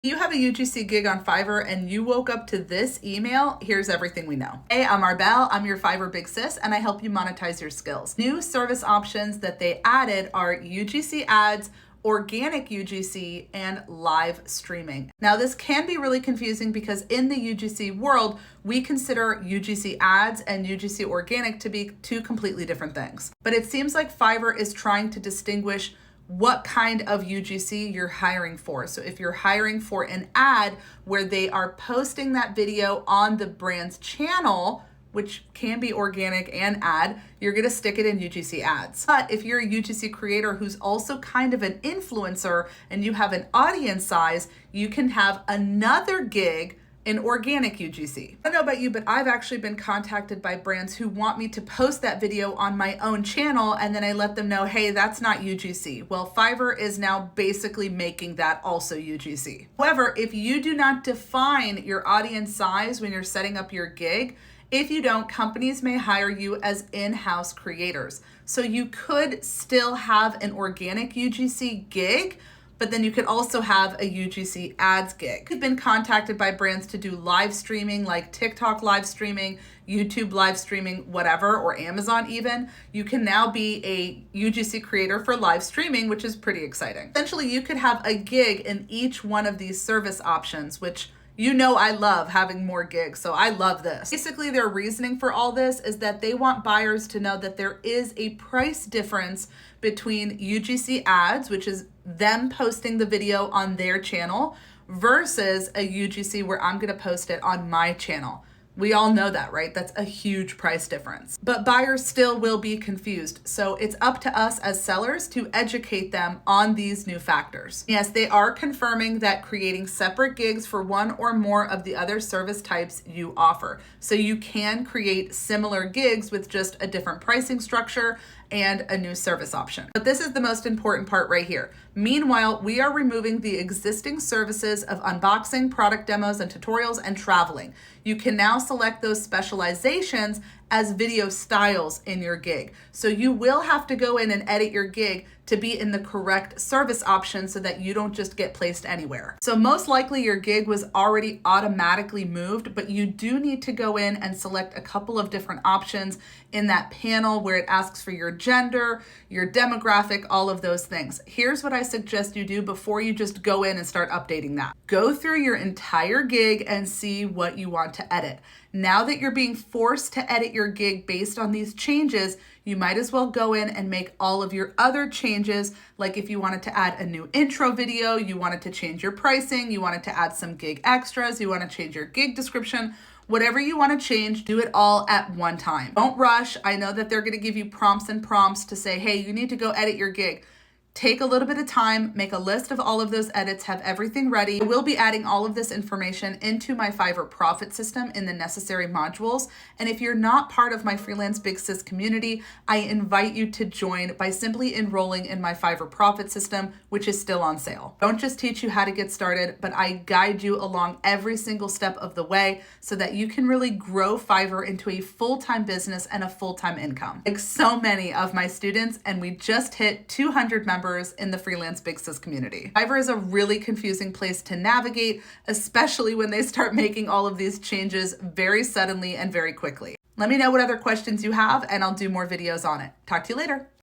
You have a UGC gig on Fiverr and you woke up to this email, here's everything we know. Hey, I'm Arbel, I'm your Fiverr big sis, and I help you monetize your skills. New service options that they added are UGC Ads, Organic UGC, and live streaming. Now, this can be really confusing because in the UGC world, we consider UGC Ads and UGC Organic to be two completely different things. But it seems like Fiverr is trying to distinguish what kind of UGC you're hiring for. So if you're hiring for an ad where they are posting that video on the brand's channel, which can be organic and ad, you're gonna stick it in UGC Ads. But if you're a UGC creator who's also kind of an influencer and you have an audience size, you can have another gig in organic UGC. I don't know about you, but I've actually been contacted by brands who want me to post that video on my own channel, and then I let them know, hey, that's not UGC. Well, Fiverr is now basically making that also UGC. However, if you do not define your audience size when you're setting up your gig, if you don't, companies may hire you as in-house creators. So you could still have an organic UGC gig, but then you could also have a UGC Ads gig. You've been contacted by brands to do live streaming, like TikTok live streaming, YouTube live streaming, whatever, or Amazon even. You can now be a UGC creator for live streaming, which is pretty exciting. Essentially, you could have a gig in each one of these service options, which you know I love having more gigs, so I love this. Basically, their reasoning for all this is that they want buyers to know that there is a price difference between UGC Ads, which is them posting the video on their channel, versus a UGC where I'm gonna post it on my channel. We all know that, right? That's a huge price difference. But buyers still will be confused. So it's up to us as sellers to educate them on these new factors. Yes, they are confirming that creating separate gigs for one or more of the other service types you offer. So you can create similar gigs with just a different pricing structure and a new service option. But this is the most important part right here. Meanwhile, we are removing the existing services of unboxing, product demos, and tutorials, and traveling. You can now select those specializations as video styles in your gig. So you will have to go in and edit your gig to be in the correct service option so that you don't just get placed anywhere. So most likely your gig was already automatically moved, but you do need to go in and select a couple of different options in that panel where it asks for your gender, your demographic, all of those things. Here's what I suggest you do before you just go in and start updating that. Go through your entire gig and see what you want to edit. Now that you're being forced to edit your gig based on these changes, you might as well go in and make all of your other changes, like if you wanted to add a new intro video, you wanted to change your pricing, you wanted to add some gig extras, you want to change your gig description, whatever you want to change, do it all at one time. Don't rush. I know that they're going to give you prompts to say, hey, you need to go edit your gig. Take a little bit of time, make a list of all of those edits, have everything ready. I will be adding all of this information into my Fiverr profit system in the necessary modules. And if you're not part of my Freelance Big Sis community, I invite you to join by simply enrolling in my Fiverr profit system, which is still on sale. I don't just teach you how to get started, but I guide you along every single step of the way so that you can really grow Fiverr into a full-time business and a full-time income. Like so many of my students, and we just hit 200 members in the Freelance Big Sis community. Fiverr is a really confusing place to navigate, especially when they start making all of these changes very suddenly and very quickly. Let me know what other questions you have and I'll do more videos on it. Talk to you later.